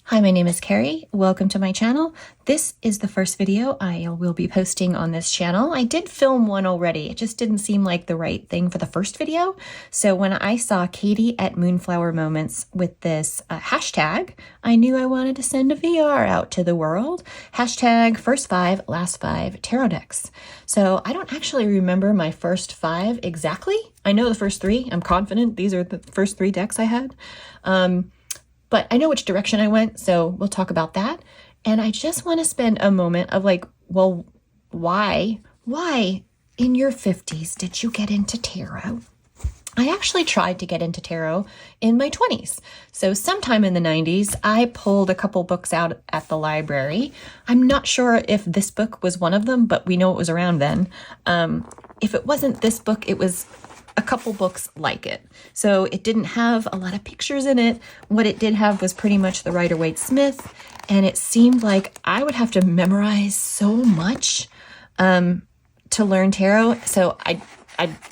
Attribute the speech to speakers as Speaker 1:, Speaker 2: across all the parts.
Speaker 1: Hi, my name is Carrie. Welcome to my channel. This is the first video I will be posting on this channel. I did film one already. It just didn't seem like the right thing for the first video. So when I saw Kaity at Moonflower Moments with this hashtag, I knew I wanted to send a VR out to the world. Hashtag first 5, last 5 tarot decks. So I don't actually remember my first 5 exactly. I know the first 3. I'm confident these are the first 3 decks I had. But I know which direction I went, so we'll talk about that. And I just want to spend a moment of like, well, why in your 50s did you get into tarot? I actually tried to get into tarot in my 20s. So sometime in the 90s, I pulled a couple books out at the library. I'm not sure if this book was one of them, but we know it was around then. If it wasn't this book, it was a couple books like it. So it didn't have a lot of pictures in it. What it did have was pretty much the Rider-Waite-Smith. And it seemed like I would have to memorize so much to learn tarot. So I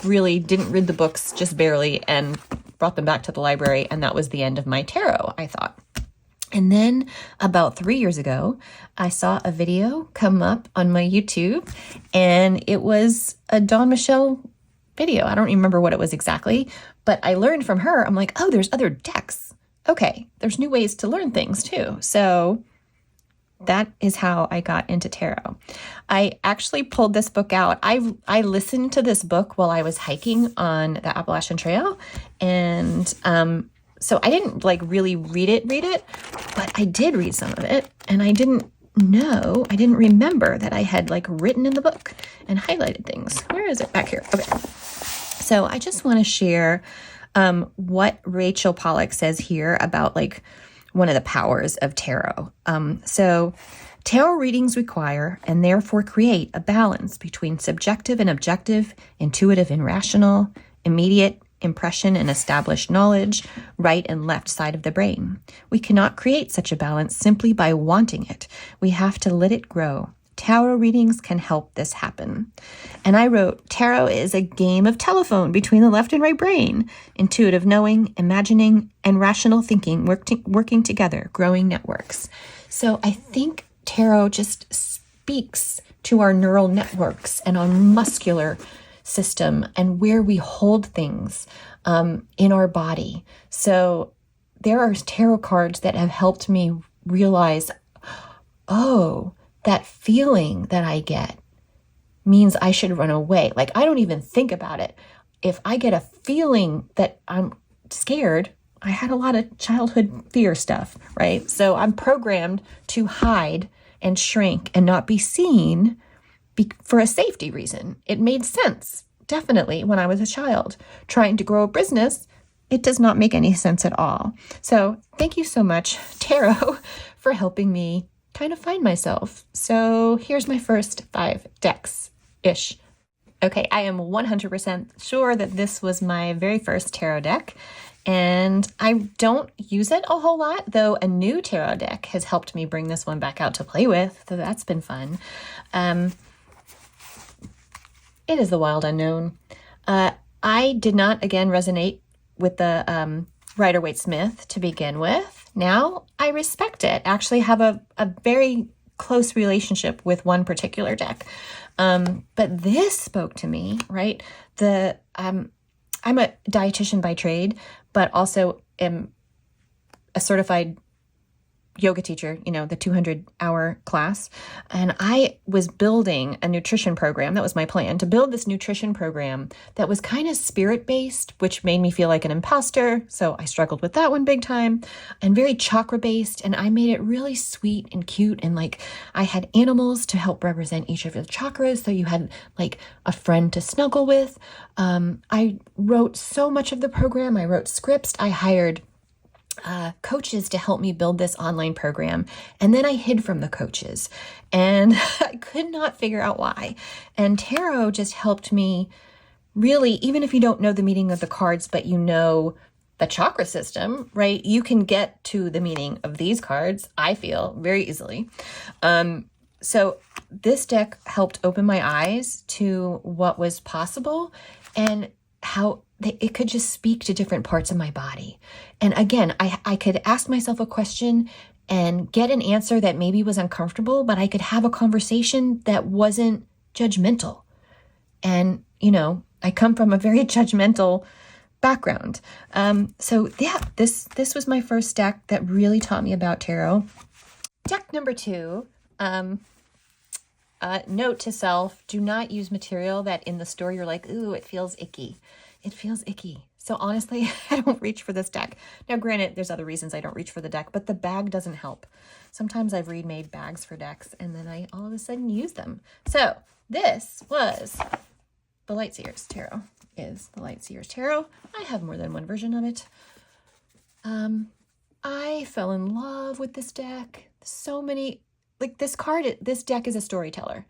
Speaker 1: really didn't read the books, just barely, and brought them back to the library. And that was the end of my tarot, I thought. And then about 3 years ago, I saw a video come up on my YouTube, and it was a Dawn Michelle video. I don't remember what it was exactly, but I learned from her. I'm like, oh, there's other decks. Okay, there's new ways to learn things too. So that is how I got into tarot. I actually pulled this book out. I listened to this book while I was hiking on the Appalachian Trail. And so I didn't like really read it, but I did read some of it. And I didn't remember that I had like written in the book and highlighted things. Where is it? Back here. Okay. So I just want to share what Rachel Pollack says here about like one of the powers of tarot. So tarot readings require and therefore create a balance between subjective and objective, intuitive and rational, immediate impression and established knowledge, right and left side of the brain. We cannot create such a balance simply by wanting it. We have to let it grow. Tarot readings can help this happen. And I wrote, tarot is a game of telephone between the left and right brain, intuitive knowing, imagining, and rational thinking working together, growing networks. So I think tarot just speaks to our neural networks and our muscular system and where we hold things in our body. So there are tarot cards that have helped me realize, oh, that feeling that I get means I should run away. Like I don't even think about it. If I get a feeling that I'm scared, I had a lot of childhood fear stuff, right? So I'm programmed to hide and shrink and not be seen for a safety reason. It made sense, definitely, when I was a child. Trying to grow a business, it does not make any sense at all. So thank you so much, tarot, for helping me kind of find myself. So here's my first 5 decks-ish. Okay, I am 100% sure that this was my very first tarot deck, and I don't use it a whole lot, though a new tarot deck has helped me bring this one back out to play with, so that's been fun. It is the Wild Unknown. I did not, again, resonate with the Rider-Waite-Smith to begin with. Now I respect it. Actually have a very close relationship with one particular deck. But this spoke to me, right? I'm a dietitian by trade, but also am a certified yoga teacher, the 200-hour class. And I was building a nutrition program. That was my plan, to build this nutrition program that was kind of spirit-based, which made me feel like an imposter. So I struggled with that one big time, and very chakra-based. And I made it really sweet and cute. And like I had animals to help represent each of the chakras. So you had like a friend to snuggle with. I wrote so much of the program. I wrote scripts. I hired coaches to help me build this online program. And then I hid from the coaches and I could not figure out why. And tarot just helped me really, even if you don't know the meaning of the cards, but you know the chakra system, right? You can get to the meaning of these cards, I feel, very easily. So this deck helped open my eyes to what was possible and how it could just speak to different parts of my body. And again, I could ask myself a question and get an answer that maybe was uncomfortable, but I could have a conversation that wasn't judgmental. And, you know, I come from a very judgmental background. So yeah, this was my first deck that really taught me about tarot. Deck number 2, note to self, do not use material that in the store you're like, ooh, it feels icky. It feels icky. So honestly, I don't reach for this deck. Now, granted, there's other reasons I don't reach for the deck, but the bag doesn't help. Sometimes I've remade bags for decks and then I all of a sudden use them. So this was the Lightseers Tarot. Is the Lightseers Tarot. I have more than one version of it. I fell in love with this deck. So many, like this card, this deck is a storyteller.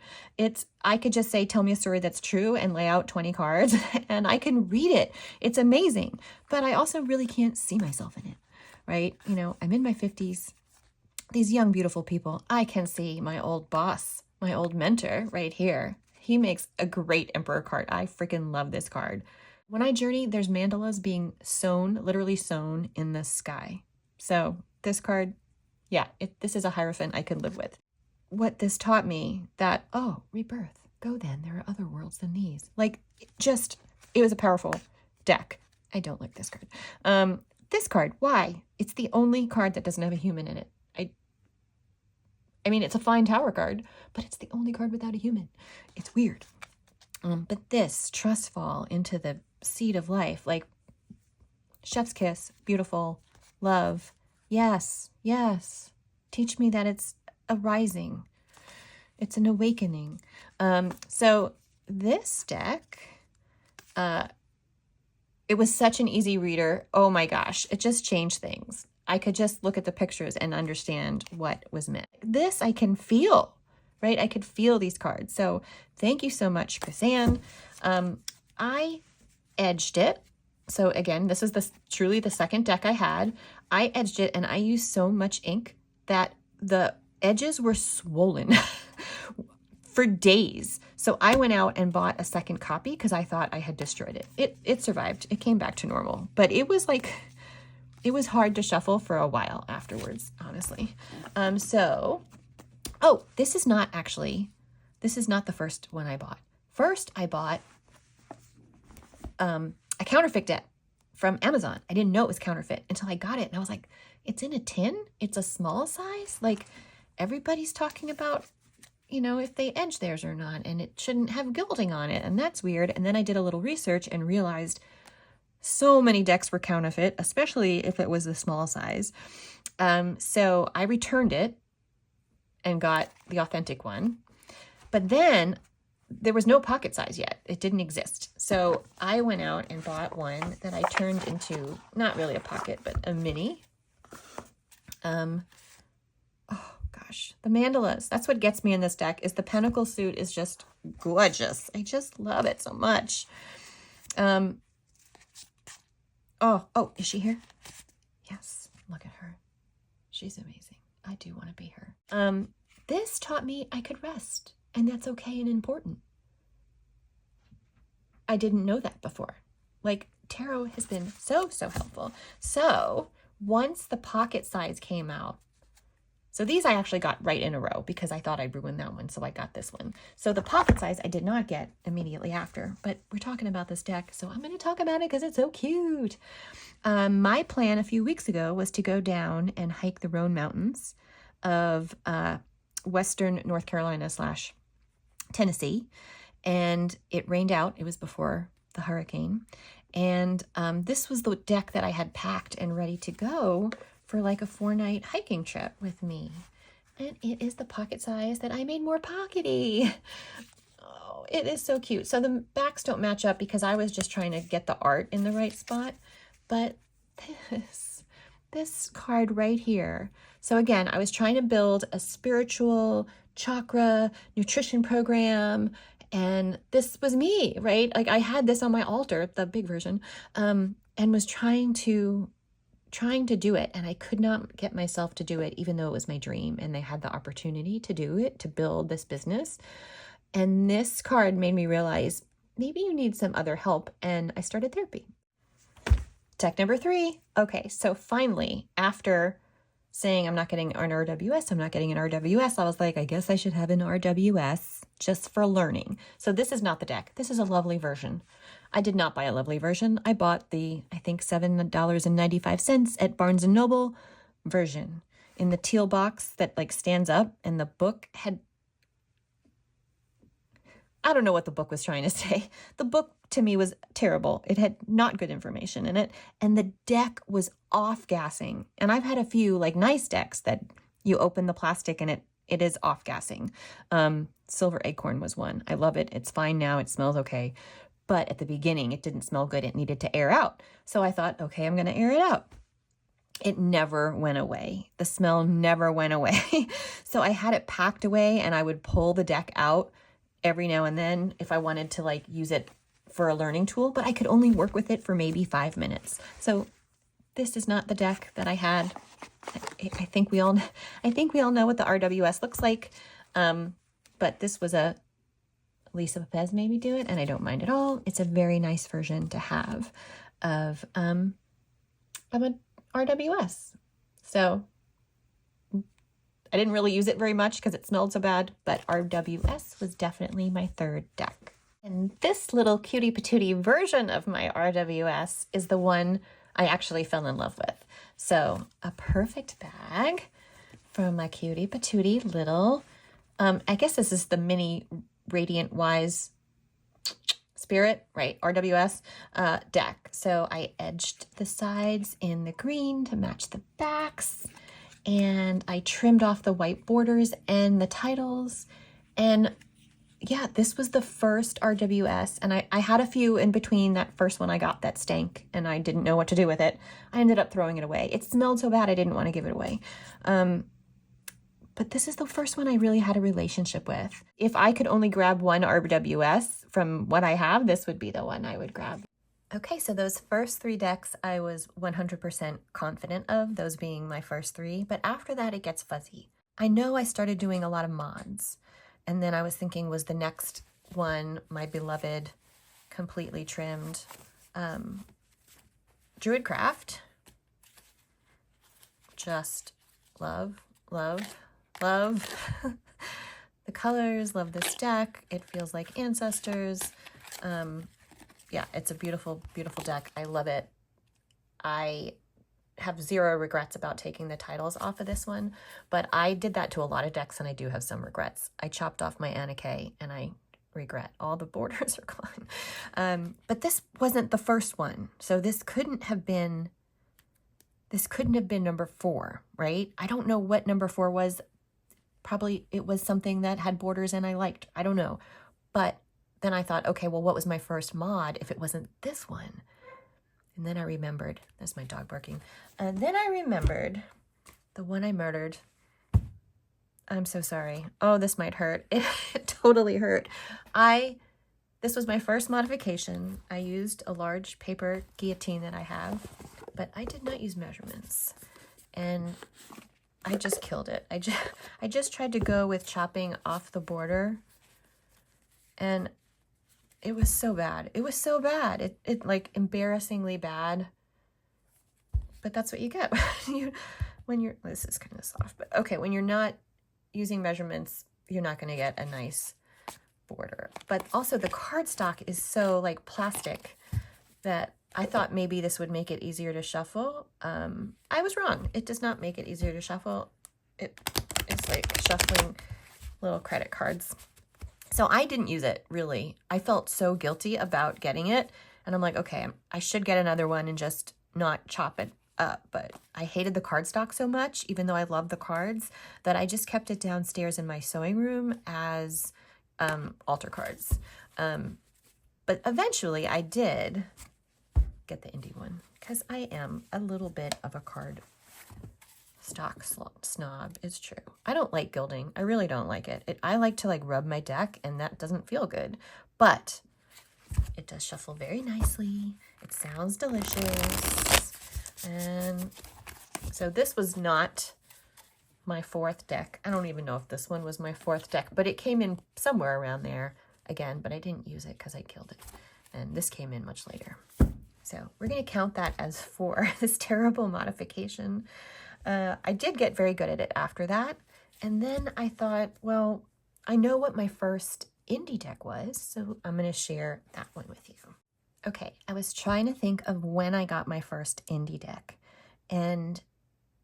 Speaker 1: I could just say, tell me a story that's true and lay out 20 cards and I can read it. It's amazing, but I also really can't see myself in it, right? You know, I'm in my 50s. These young, beautiful people, I can see my old boss, my old mentor right here. He makes a great Emperor card. I freaking love this card. When I journey, there's mandalas being sewn, literally sewn in the sky. So this card, yeah, this is a Hierophant I could live with. What this taught me that, oh, rebirth, go then. There are other worlds than these. Like, it was a powerful deck. I don't like this card. This card, why? It's the only card that doesn't have a human in it. I mean, it's a fine tower card, but it's the only card without a human. It's weird. But this, trust fall into the seed of life, like chef's kiss, beautiful, love. Yes, yes. Teach me that it's a rising. It's an awakening. So this deck, it was such an easy reader. Oh my gosh, it just changed things. I could just look at the pictures and understand what was meant. This I can feel, right? I could feel these cards. So thank you so much, Chris-Anne. I edged it. So again, this is truly the second deck I had. I edged it and I used so much ink that the edges were swollen for days. So I went out and bought a second copy because I thought I had destroyed it. It survived. It came back to normal. But it was like... it was hard to shuffle for a while afterwards, honestly. Oh, this is not the first one I bought. First, I bought a counterfeit deck from Amazon. I didn't know it was counterfeit until I got it. And I was like, it's in a tin? It's a small size? Like, everybody's talking about, you know, if they edge theirs or not, and it shouldn't have gilding on it. And that's weird. And then I did a little research and realized so many decks were counterfeit, especially if it was the small size. So I returned it and got the authentic one. But then there was no pocket size yet. It didn't exist. So I went out and bought one that I turned into, not really a pocket, but a mini. Oh gosh, the mandalas. That's what gets me in this deck, is the pentacle suit is just gorgeous. I just love it so much. Oh, is she here? Yes, look at her. She's amazing. I do want to be her. This taught me I could rest, and that's okay and important. I didn't know that before. Like, tarot has been so helpful. So once the pocket size came out, so these I actually got right in a row because I thought I'd ruin that one, so I got this one. So the pocket size I did not get immediately after, but we're talking about this deck, so I'm going to talk about it because it's so cute. My plan a few weeks ago was to go down and hike the Roan Mountains of western North Carolina / Tennessee, and it rained out. It was before the hurricane, and this was the deck that I had packed and ready to go for like a 4-night hiking trip with me. And it is the pocket size that I made more pockety. Oh, it is so cute. So the backs don't match up because I was just trying to get the art in the right spot. But this card right here. So again, I was trying to build a spiritual chakra nutrition program, and this was me, right? Like, I had this on my altar, the big version, and was trying to do it, and I could not get myself to do it, even though it was my dream and they had the opportunity to do it, to build this business. And this card made me realize maybe you need some other help, and I started therapy. Deck number 3. Okay, so finally, after saying I'm not getting an RWS, I'm not getting an RWS. I was like, I guess I should have an RWS just for learning. So this is not the deck. This is a lovely version. I did not buy a lovely version. I bought the, I think, $7.95 at Barnes & Noble version in the teal box that like stands up, and the book had, I don't know what the book was trying to say. The book to me was terrible. It had not good information in it. And the deck was off-gassing. And I've had a few like nice decks that you open the plastic and it is off-gassing. Silver Acorn was one. I love it. It's fine now. It smells okay. But at the beginning, it didn't smell good. It needed to air out. So I thought, okay, I'm going to air it out. It never went away. The smell never went away. So I had it packed away, and I would pull the deck out every now and then if I wanted to like use it for a learning tool, but I could only work with it for maybe 5 minutes. So this is not the deck that I had. I think we all know what the RWS looks like. But this was a Lisa Pepez made me do it, and I don't mind at all. It's a very nice version to have of an RWS. So I didn't really use it very much because it smelled so bad, but RWS was definitely my third deck. And this little cutie patootie version of my RWS is the one I actually fell in love with. So a perfect bag from my cutie patootie little, I guess this is the mini Radiant Wise Spirit, right, RWS deck. So I edged the sides in the green to match the backs, and I trimmed off the white borders and the titles. And yeah, this was the first RWS, and I had a few in between that first one I got that stank, and I didn't know what to do with it. I ended up throwing it away. It smelled so bad I didn't want to give it away. But this is the first one I really had a relationship with. If I could only grab one RWS from what I have, this would be the one I would grab. Okay, so those first 3 decks I was 100% confident of, those being my first 3, but after that it gets fuzzy. I know I started doing a lot of mods, and then I was thinking, was the next one my beloved, completely trimmed Druidcraft. Just love, love, love the colors, love this deck. It feels like Ancestors. Yeah, it's a beautiful, beautiful deck. I love it. I have 0 regrets about taking the titles off of this one, but I did that to a lot of decks, and I do have some regrets. I chopped off my Anna Kay, and I regret. All the borders are gone. But this wasn't the first one, so this couldn't have been number 4, right? I don't know what number 4 was. Probably it was something that had borders and I liked. I don't know. But then I thought, okay, well, what was my first mod if it wasn't this one? And then I remembered, there's my dog barking. And then I remembered the one I murdered. I'm so sorry. Oh, this might hurt. It totally hurt. This was my first modification. I used a large paper guillotine that I have, but I did not use measurements. And I just killed it. I just tried to go with chopping off the border, and it was so bad. It was so bad. It like embarrassingly bad. But that's what you get when you're, this is kind of soft, but okay, when you're not using measurements, you're not going to get a nice border. But also the cardstock is so like plastic that I thought maybe this would make it easier to shuffle. I was wrong. It does not make it easier to shuffle. It's like shuffling little credit cards. So I didn't use it, really. I felt so guilty about getting it. And I'm like, okay, I should get another one and just not chop it up. But I hated the cardstock so much, even though I love the cards, that I just kept it downstairs in my sewing room as altar cards. But eventually I did get the indie one because I am a little bit of a card stock snob. It's true. I don't like gilding. I really don't like it. I like to like rub my deck, and that doesn't feel good, but it does shuffle very nicely. It sounds delicious. And so this was not my 4th deck. I don't even know if this one was my 4th deck, but it came in somewhere around there again, but I didn't use it because I killed it. And this came in much later. So we're going to count that as 4, this terrible modification. I did get very good at it after that. And then I thought, well, I know what my first indie deck was, so I'm going to share that one with you. Okay, I was trying to think of when I got my first indie deck. And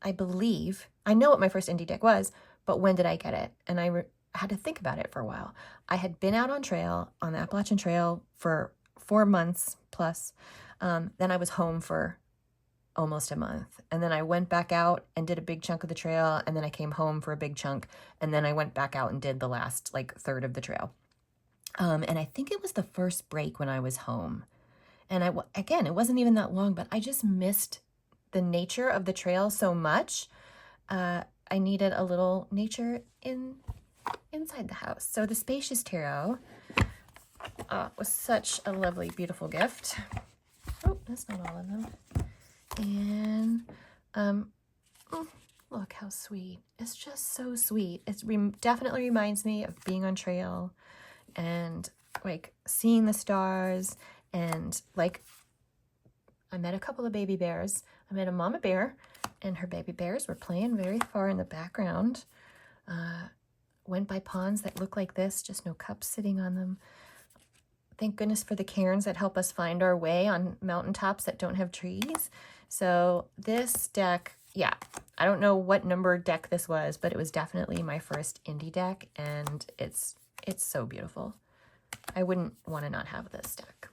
Speaker 1: I believe, I know what my first indie deck was, but when did I get it? And I had to think about it for a while. I had been out on the Appalachian Trail for 4 months plus. Then I was home for almost a month. And then I went back out and did a big chunk of the trail. And then I came home for a big chunk. And then I went back out and did the last like third of the trail. And I think it was the first break when I was home. And again, it wasn't even that long, but I just missed the nature of the trail so much. I needed a little nature inside the house. So the Spacious Tarot was such a lovely, beautiful gift. Oh, that's not all of them. And look how sweet. It's just so sweet. It definitely reminds me of being on trail and like seeing the stars. And like, I met a couple of baby bears. I met a mama bear and her baby bears were playing very far in the background. Went by ponds that look like this, just no cups sitting on them. Thank goodness for the cairns that help us find our way on mountaintops that don't have trees. So this deck, yeah, I don't know what number deck this was, but it was definitely my first indie deck, and it's so beautiful. I wouldn't want to not have this deck.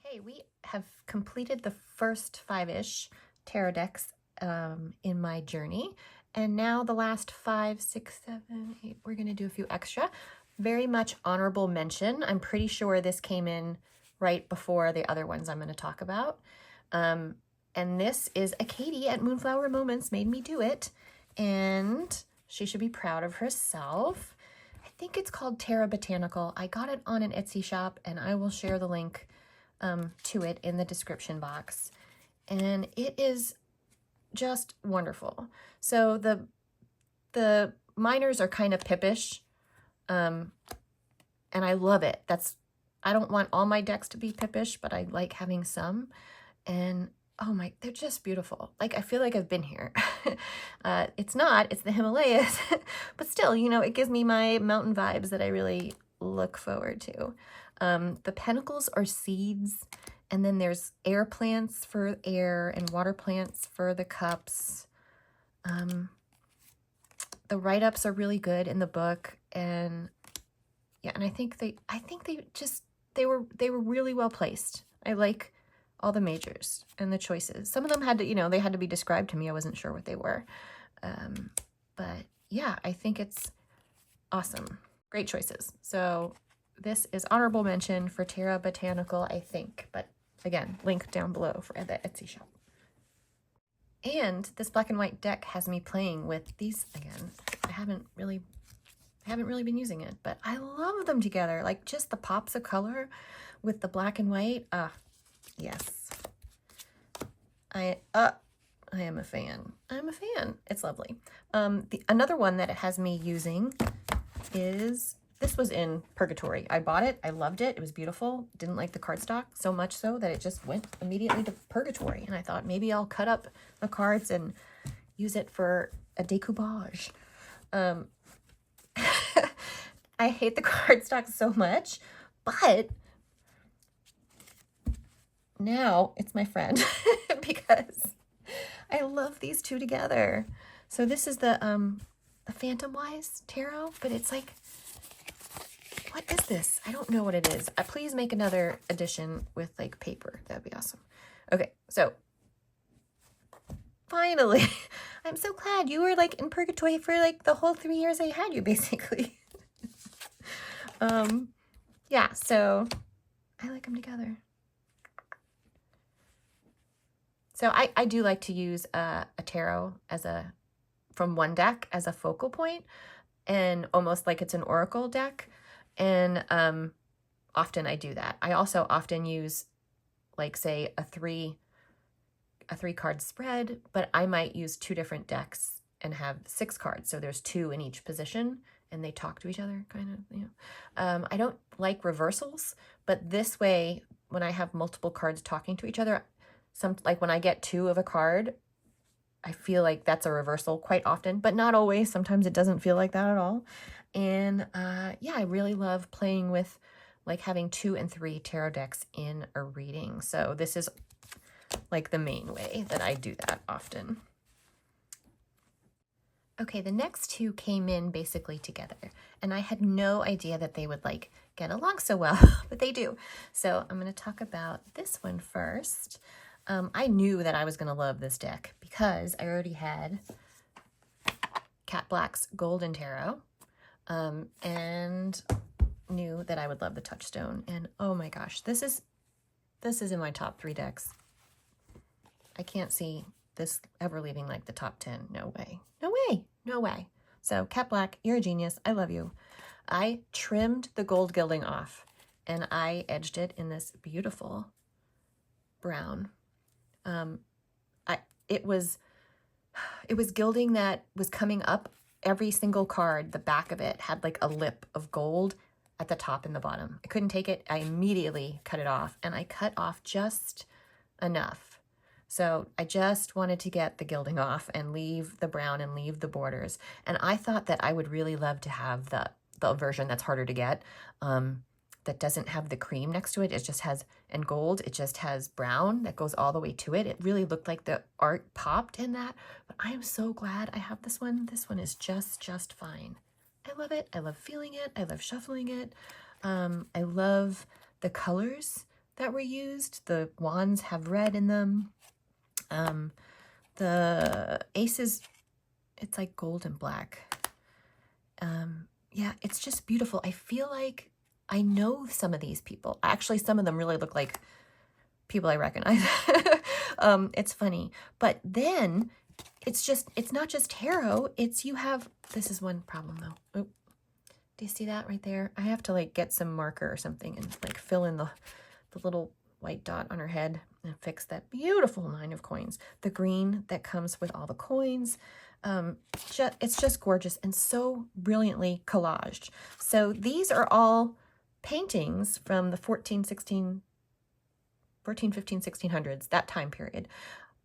Speaker 1: Okay, we have completed the first 5-ish tarot decks in my journey. And now the last 5, 6, 7, 8, we're going to do a few extra. Very much honorable mention. I'm pretty sure this came in right before the other ones I'm going to talk about. And this is a Kaity at Moonflower Moments made me do it. And she should be proud of herself. I think it's called Tarot Botanical. I got it on an Etsy shop, and I will share the link to it in the description box. And it is just wonderful. So the minors are kind of pippish, and I love it. I don't want all my decks to be pippish, but I like having some. And oh my, they're just beautiful. Like, I feel like I've been here. It's the Himalayas, but still, you know, it gives me my mountain vibes that I really look forward to. The pentacles are seeds, and then there's air plants for air and water plants for the cups. The write-ups are really good in the book, and yeah, and I think they were really well placed. I like all the majors and the choices. Some of them had to, you know, they had to be described to me. I wasn't sure what they were. But yeah, I think it's awesome. Great choices. So this is honorable mention for Tarot Botanical, I think. But again, link down below for the Etsy shop. And this black and white deck has me playing with these again. I haven't really been using it, but I love them together. Like, just the pops of color with the black and white. Yes. I am a fan. I'm a fan. It's lovely. Another one that it has me using is, this was in Purgatory. I bought it. I loved it. It was beautiful. Didn't like the cardstock so much so that it just went immediately to Purgatory. And I thought maybe I'll cut up the cards and use it for a decoupage. I hate the cardstock so much, but now it's my friend because I love these two together. So this is the Phantom Wise Tarot, but it's like, what is this? I don't know what it is. Please make another edition with like paper. That'd be awesome. Okay, so finally, I'm so glad you were like in Purgatory for like the whole 3 years I had you, basically. Yeah, so I like them together. So I do like to use a tarot from one deck as a focal point, and almost like it's an oracle deck. And often I do that. I also often use, like, say, a three card spread, but I might use 2 different decks and have 6 cards. So there's 2 in each position, and they talk to each other, kind of, you know. I don't like reversals, but this way, when I have multiple cards talking to each other, like when I get 2 of a card, I feel like that's a reversal quite often, but not always. Sometimes it doesn't feel like that at all. And yeah, I really love playing with like having 2 and 3 tarot decks in a reading. So this is like the main way that I do that often. Okay, the next 2 came in basically together, and I had no idea that they would like get along so well, but they do. So I'm going to talk about this one first. I knew that I was going to love this deck because I already had Cat Black's Golden Tarot, and knew that I would love the Touchstone. And oh my gosh, this is in my top 3 decks. I can't see this ever leaving like the top 10. No way. No way. No way. So Cat Black, you're a genius. I love you. I trimmed the gold gilding off and I edged it in this beautiful brown. It was gilding that was coming up every single card. The back of it had like a lip of gold at the top and the bottom. I couldn't take it. I immediately cut it off, and I cut off just enough. So I just wanted to get the gilding off and leave the brown and leave the borders. And I thought that I would really love to have the version that's harder to get, that doesn't have the cream next to it. It just has, and gold, it just has brown that goes all the way to it. It really looked like the art popped in that, but I am so glad I have this one. This one is just fine. I love it. I love feeling it. I love shuffling it. I love the colors that were used. The wands have red in them. The aces, it's like gold and black. Yeah, it's just beautiful. I feel like I know some of these people. Actually, some of them really look like people I recognize. It's funny. But then it's not just tarot. This is one problem though. Oh, do you see that right there? I have to like get some marker or something and like fill in the little white dot on her head and fix that beautiful 9 of coins. The green that comes with all the coins. It's just gorgeous and so brilliantly collaged. So these are all paintings from the 14, 15, 1600s, that time period.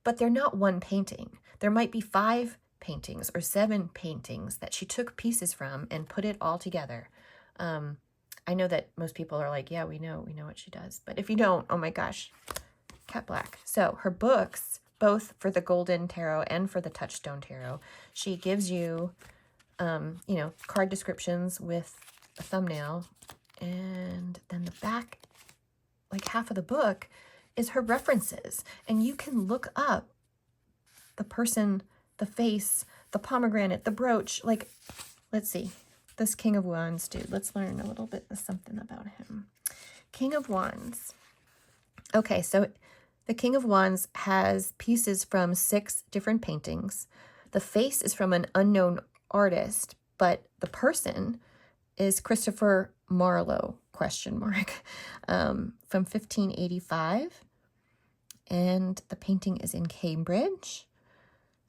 Speaker 1: But they're not one painting. There might be 5 paintings or 7 paintings that she took pieces from and put it all together. I know that most people are like, yeah, we know what she does. But if you don't, oh my gosh, Cat Black. So her books, both for the Golden Tarot and for the Touchstone Tarot, she gives you, card descriptions with a thumbnail. And then the back, like half of the book, is her references. And you can look up the person, the face, the pomegranate, the brooch. Like, let's see. This King of Wands dude. Let's learn a little bit of something about him. King of Wands. Okay, so the King of Wands has pieces from 6 different paintings. The face is from an unknown artist, but the person is Christopher Marlowe, ? From 1585. And the painting is in Cambridge.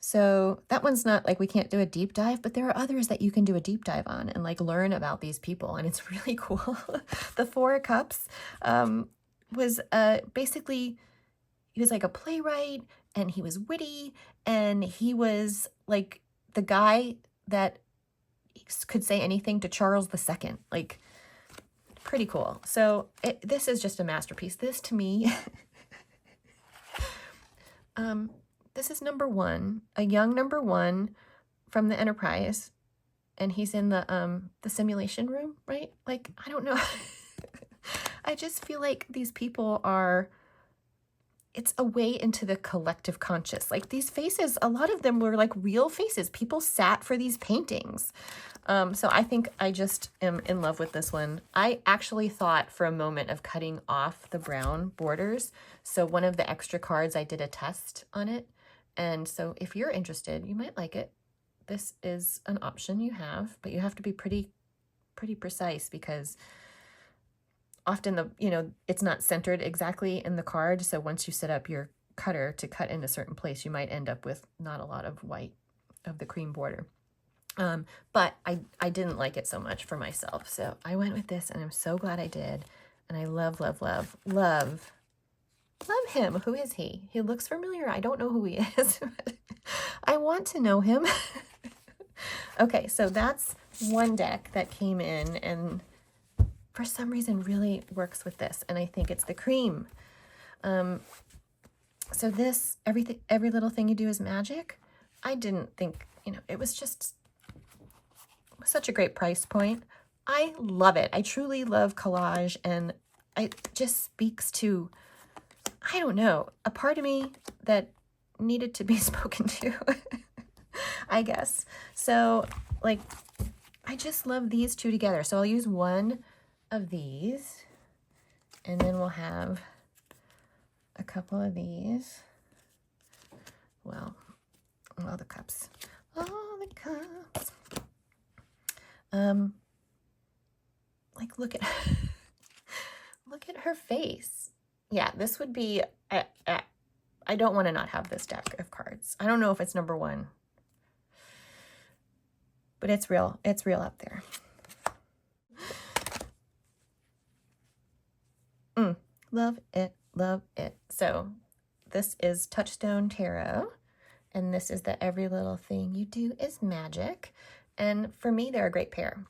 Speaker 1: So that one's not like we can't do a deep dive, but there are others that you can do a deep dive on and like learn about these people. And it's really cool. The 4 of Cups was basically, he was like a playwright and he was witty and he was like the guy that could say anything to Charles II. Like, pretty cool. So this is just a masterpiece. This to me, this is number 1, a young number 1 from the Enterprise, and he's in the simulation room, right? Like, I don't know. I just feel like these people are, it's a way into the collective conscious. Like these faces, a lot of them were like real faces. People sat for these paintings. So I think I just am in love with this one. I actually thought for a moment of cutting off the brown borders. So one of the extra cards, I did a test on it. And so if you're interested, you might like it. This is an option you have, but you have to be pretty precise because often it's not centered exactly in the card. So once you set up your cutter to cut in a certain place, you might end up with not a lot of white of the cream border. But I didn't like it so much for myself. So I went with this and I'm so glad I did. And I love Love him. Who is he? He looks familiar. I don't know who he is. I want to know him. Okay, so that's one deck that came in and for some reason really works with this, and I think it's the cream. So this, every little thing you do is magic. I didn't think, you know, it was just such a great price point. I love it. I truly love collage, and it just speaks to, I don't know, a part of me that needed to be spoken to, I guess. So, like, I just love these two together. So I'll use one of these, and then we'll have a couple of these. Well, all the cups. All the cups. Like, look at look at her face. Yeah, this would be I don't want to not have this deck of cards. I don't know if it's number one, but it's real up there. Love it, love it. So this is Touchstone Tarot, and this is the Every Little Thing You Do is Magic, and for me they're a great pair.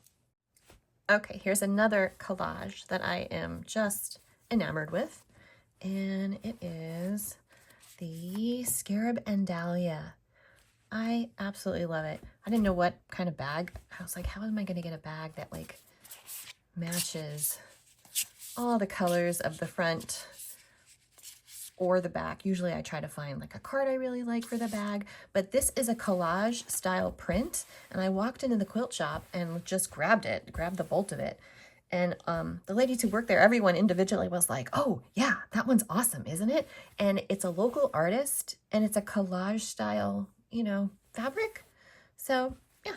Speaker 1: Okay, here's another collage that I am just enamored with, and it is the Scarab and Dahlia. I absolutely love it. I didn't know what kind of bag. I was like, how am I going to get a bag that like matches all the colors of the front or the back? Usually I try to find like a card I really like for the bag, but this is a collage style print, and I walked into the quilt shop and just grabbed the bolt of it. And the ladies who work there, everyone individually was like, oh yeah, that one's awesome, isn't it? And it's a local artist, and it's a collage style, you know, fabric. So yeah,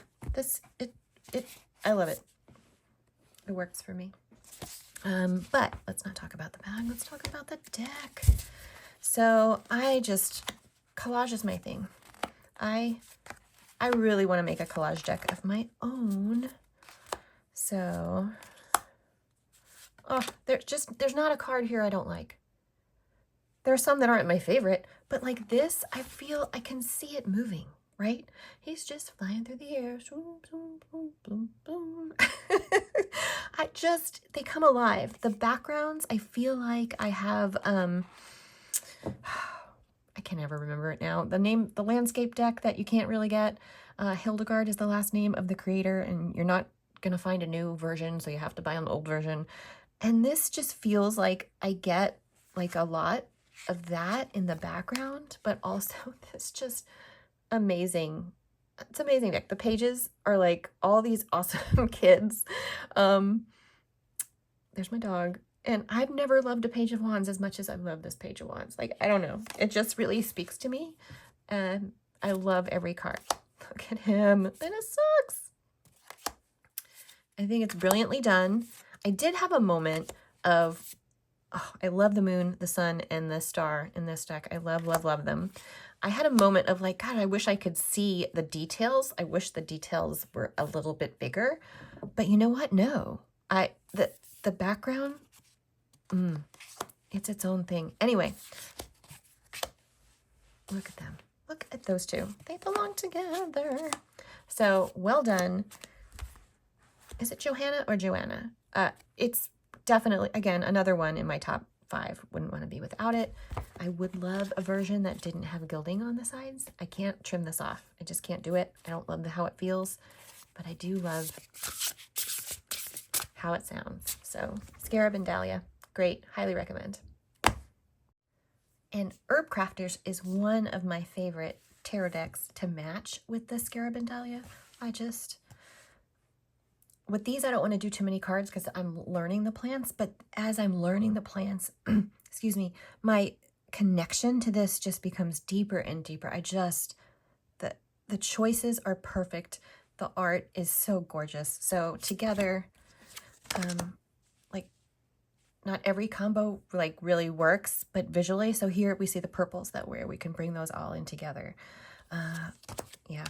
Speaker 1: I love it. It works for me. But let's not talk about the bag. Let's talk about the deck. So collage is my thing. I really want to make a collage deck of my own. So, oh, there's not a card here I don't like. There are some that aren't my favorite, but like this, I feel I can see it moving, right? He's just flying through the air. Boom, boom, boom, boom, boom. They come alive. The backgrounds, I feel like I have, I can never remember it now. The landscape deck that you can't really get. Hildegard is the last name of the creator, and you're not going to find a new version, so you have to buy an old version. And this just feels like I get like a lot of that in the background, but also this just amazing. It's amazing deck. The pages are like all these awesome kids. There's my dog. And I've never loved a Page of Wands as much as I love this Page of Wands. Like, I don't know. It just really speaks to me. And I love every card. Look at him. And it sucks. I think it's brilliantly done. I did have a moment of, oh, I love the moon, the sun, and the star in this deck. I love, love, love them. I had a moment of like, God, I wish I could see the details. I wish the details were a little bit bigger. But you know what? No. The background, it's its own thing. Anyway, look at them. Look at those two. They belong together. So, well done. Is it Johanna or Joanna? It's definitely, again, another one in my top 5. Wouldn't want to be without it. I would love a version that didn't have gilding on the sides. I can't trim this off. I just can't do it. I don't love how it feels, but I do love how it sounds. So Scarab and Dahlia, great, highly recommend. And Herb Crafters is one of my favorite tarot decks to match with the Scarab and Dahlia. With these, I don't want to do too many cards because I'm learning the plants, but as I'm learning the plants, excuse me, my connection to this just becomes deeper and deeper. The choices are perfect. The art is so gorgeous. So together, like not every combo like really works, but visually. So here we see the purples where we can bring those all in together. Yeah,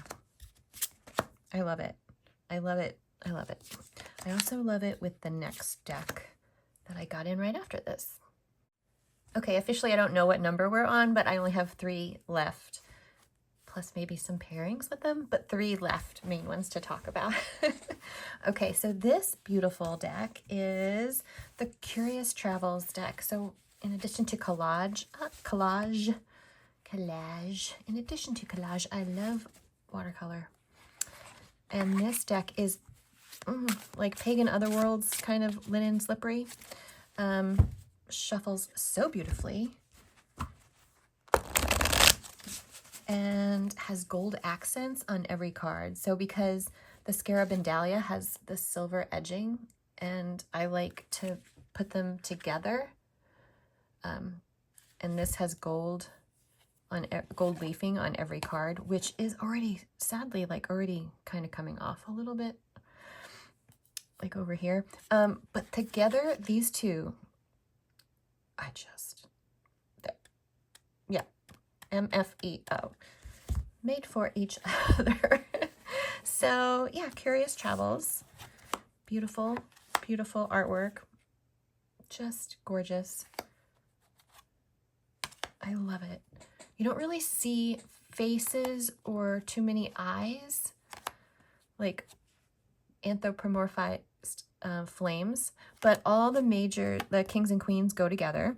Speaker 1: I love it. I love it. I love it. I also love it with the next deck that I got in right after this. Okay, officially I don't know what number we're on, but I only have 3 left, plus maybe some pairings with them, but 3 left main ones to talk about. Okay, so this beautiful deck is the Curious Travels deck. So in addition to collage, in addition to collage, I love watercolor. And this deck is like Pagan Otherworlds kind of linen slippery. Shuffles so beautifully and has gold accents on every card. So because the Scarab and Dahlia has the silver edging, and I like to put them together, and this has gold on gold leafing on every card, which is already sadly like already kind of coming off a little bit, like over here. But together these two, yeah, MFEO, made for each other. So yeah, Curious Travels, beautiful, beautiful artwork, just gorgeous. I love it. You don't really see faces or too many eyes, like anthropomorphized flames, but all the kings and queens go together.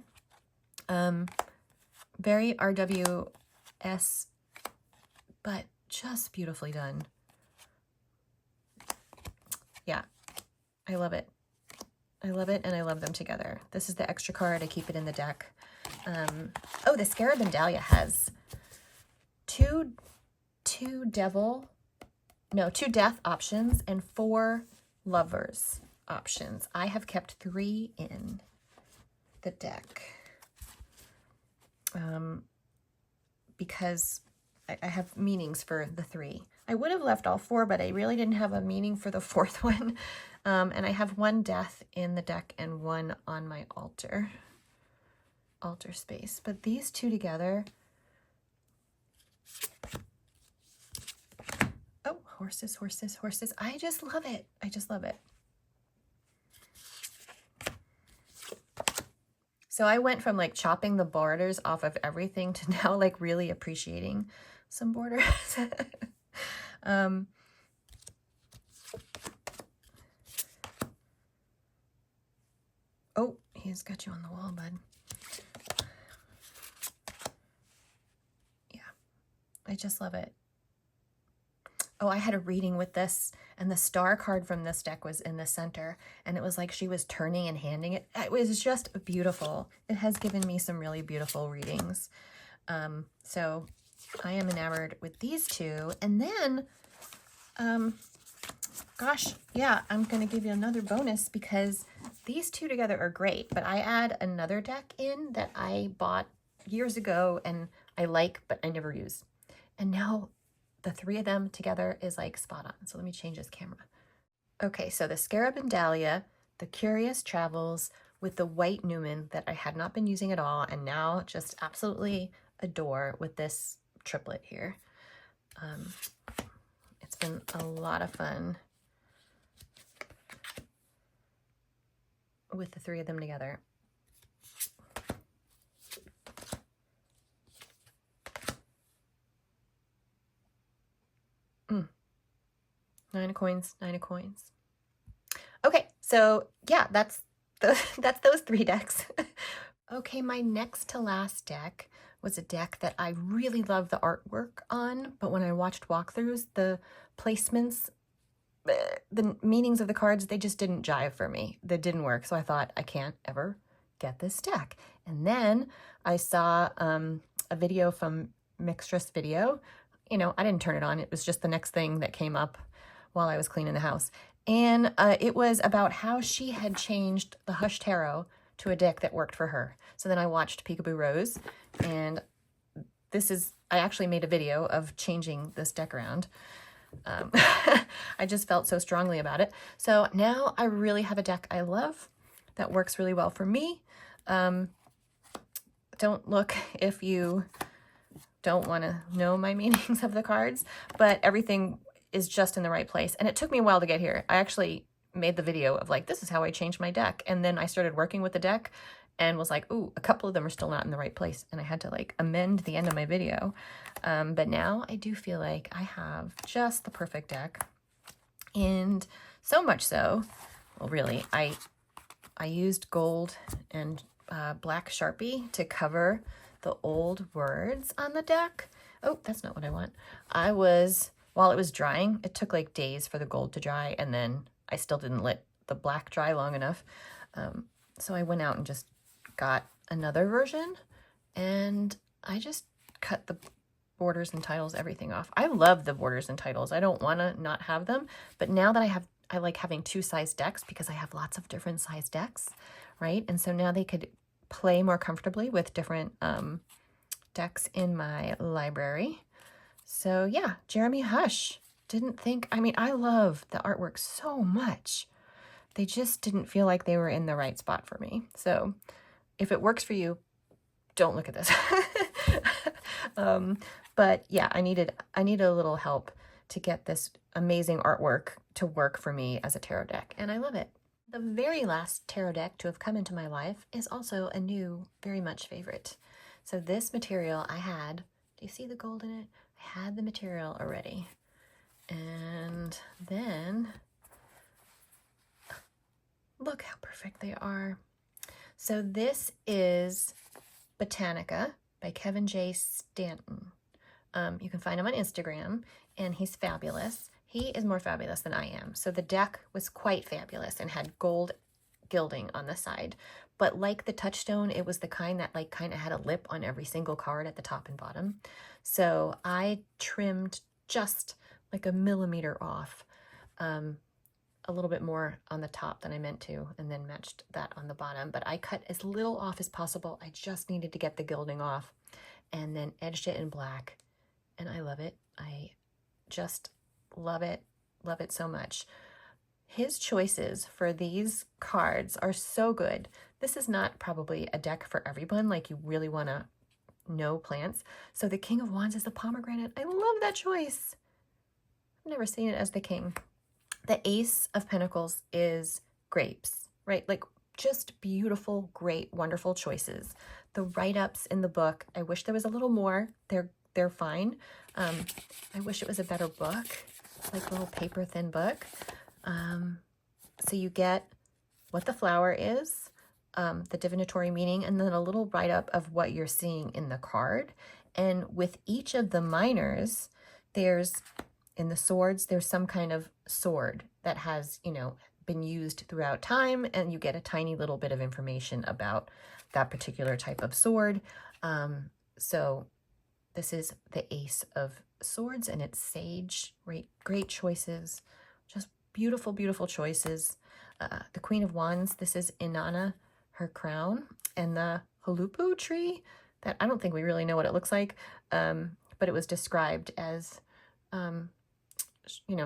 Speaker 1: Very RWS, but just beautifully done. Yeah, I love it. I love it, and I love them together. This is the extra card. I keep it in the deck. Oh, the Scarab and Dahlia has two death options and 4 lovers options. I have kept 3 in the deck because I have meanings for the 3. I would have left all 4, but I really didn't have a meaning for the 4th one. And I have 1 death in the deck and 1 on my altar space. But these 2 together, oh, horses, horses, horses. I just love it. I just love it. So I went from like chopping the borders off of everything to now like really appreciating some borders. Oh, he's got you on the wall, bud. Yeah, I just love it. Oh, I had a reading with this, and the star card from this deck was in the center, and it was like she was turning and handing it. It was just beautiful. It has given me some really beautiful readings. So I am enamored with these 2. And then, gosh, yeah, I'm going to give you another bonus because these 2 together are great, but I add another deck in that I bought years ago and I like, but I never use. And now the 3 of them together is like spot on. So let me change this camera. Okay, so the Scarab and Dahlia, the Curious Travels with the white Newman that I had not been using at all and now just absolutely adore with this triplet here. It's been a lot of fun with the 3 of them together. Nine of coins, 9 of coins. Okay, so yeah, that's those 3 decks. Okay, my next to last deck was a deck that I really love the artwork on, but when I watched walkthroughs, the placements, the meanings of the cards, they just didn't jive for me. They didn't work, so I thought, I can't ever get this deck. And then I saw a video from Mixtress Video. You know, I didn't turn it on. It was just the next thing that came up while I was cleaning the house. And it was about how she had changed the Hush Tarot to a deck that worked for her. So then I watched Peekaboo Rose, and I actually made a video of changing this deck around. I just felt so strongly about it. So now I really have a deck I love that works really well for me. Don't look if you don't want to know my meanings of the cards, but everything is just in the right place. And it took me a while to get here. I actually made the video of like, this is how I changed my deck. And then I started working with the deck and was like, ooh, a couple of them are still not in the right place. And I had to like amend the end of my video. But now I do feel like I have just the perfect deck. And so much so, well, really, I used gold and black Sharpie to cover the old words on the deck. Oh, that's not what I want. While it was drying, it took like days for the gold to dry, and then I still didn't let the black dry long enough. So I went out and just got another version, and I just cut the borders and titles, everything off. I love the borders and titles. I don't want to not have them, but now that I like having two size decks because I have lots of different size decks, right? And so now they could play more comfortably with different decks in my library. So yeah, Jeremy Hush. Didn't think, I mean, I love the artwork so much. They just didn't feel like they were in the right spot for me. So if it works for you, don't look at this. But yeah, I needed a little help to get this amazing artwork to work for me as a tarot deck, and I love it. The very last tarot deck to have come into my life is also a new, very much favorite. So this material I had, do you see the gold in it? I had the material already. And then, look how perfect they are. So this is Botanica by Kevin J. Stanton. You can find him on Instagram, and he's fabulous. He is more fabulous than I am. So the deck was quite fabulous and had gold gilding on the side. But like the touchstone, it was the kind that like kind of had a lip on every single card at the top and bottom. So I trimmed just like a millimeter off, a little bit more on the top than I meant to, and then matched that on the bottom. But I cut as little off as possible. I just needed to get the gilding off, and then edged it in black. And I love it. I just love it so much. His choices for these cards are so good. This is not probably a deck for everyone, like you really want to know plants. So the King of Wands is the pomegranate. I love that choice. I've never seen it as the king. The Ace of Pentacles is grapes, right? Like just beautiful, great, wonderful choices. The write-ups in the book, I wish there was a little more. They're fine. I wish it was a better book, like a little paper thin book. So you get what the flower is, the divinatory meaning, and then a little write-up of what you're seeing in the card. And with each of the minors, in the swords, there's some kind of sword that has, been used throughout time, and you get a tiny little bit of information about that particular type of sword. So this is the Ace of Swords, and it's sage, right? Great choices, just beautiful, beautiful choices. The Queen of Wands, this is Inanna, her crown, and the Hulupu tree, that I don't think we really know what it looks like, but it was described as,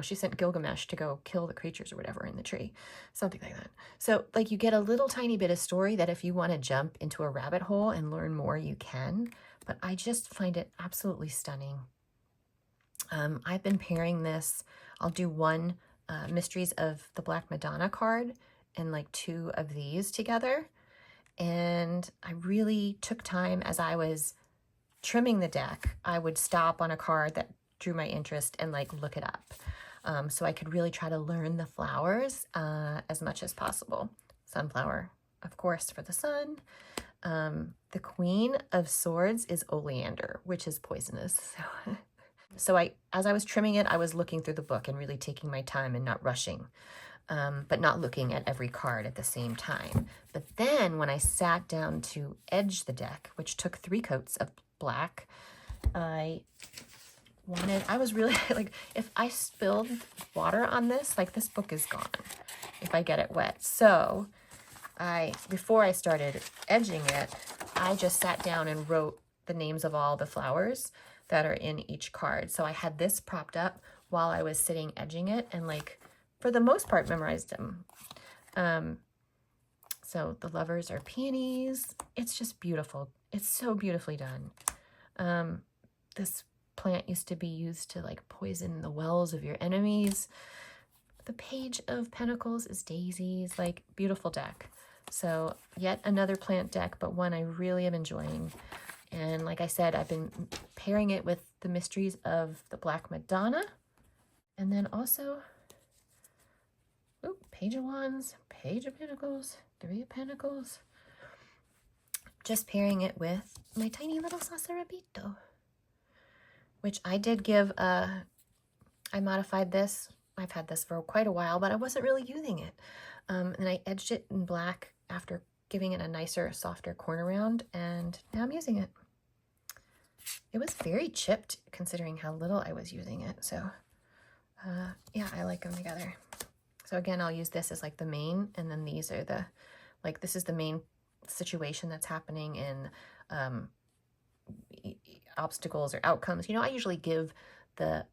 Speaker 1: she sent Gilgamesh to go kill the creatures or whatever in the tree, something like that. So like you get a little tiny bit of story that if you want to jump into a rabbit hole and learn more, you can, but I just find it absolutely stunning. I've been pairing this. I'll do one Mysteries of the Black Madonna card and like two of these together. And I really took time as I was trimming the deck. I would stop on a card that drew my interest and like look it up. So I could really try to learn the flowers as much as possible. Sunflower, of course, for the sun. The Queen of Swords is oleander, which is poisonous. So as I was trimming it, I was looking through the book and really taking my time and not rushing, but not looking at every card at the same time. But then when I sat down to edge the deck, which took 3 coats of black, I was really like, if I spilled water on this, like this book is gone if I get it wet. So before I started edging it, I just sat down and wrote the names of all the flowers that are in each card. So I had this propped up while I was sitting edging it, and like for the most part memorized them. So the lovers are peonies. It's just beautiful. It's so beautifully done. This plant used to be used to like poison the wells of your enemies. The Page of Pentacles is daisies, like beautiful deck. So yet another plant deck, but one I really am enjoying. And like I said, I've been pairing it with the Mysteries of the Black Madonna. And then also, Page of Wands, Page of Pentacles, Three of Pentacles. Just pairing it with my tiny little Sacerapito, which I did give I modified this. I've had this for quite a while, but I wasn't really using it. And I edged it in black after giving it a nicer, softer corner round, and now I'm using it. It was very chipped considering how little I was using it. So yeah, I like them together. So again, I'll use this as like the main, and then these are the, like, this is the main situation that's happening in obstacles or outcomes. You know, I usually give the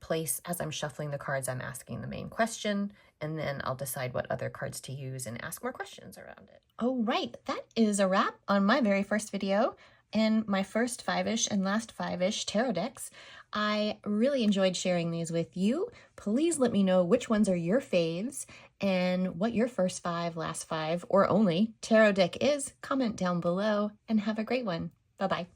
Speaker 1: place as I'm shuffling the cards, I'm asking the main question, and then I'll decide what other cards to use and ask more questions around it. Oh, right. That is a wrap on my very first video and my first 5-ish and last 5-ish tarot decks. I really enjoyed sharing these with you. Please let me know which ones are your faves and what your first 5, last 5, or only tarot deck is. Comment down below and have a great one. Bye-bye.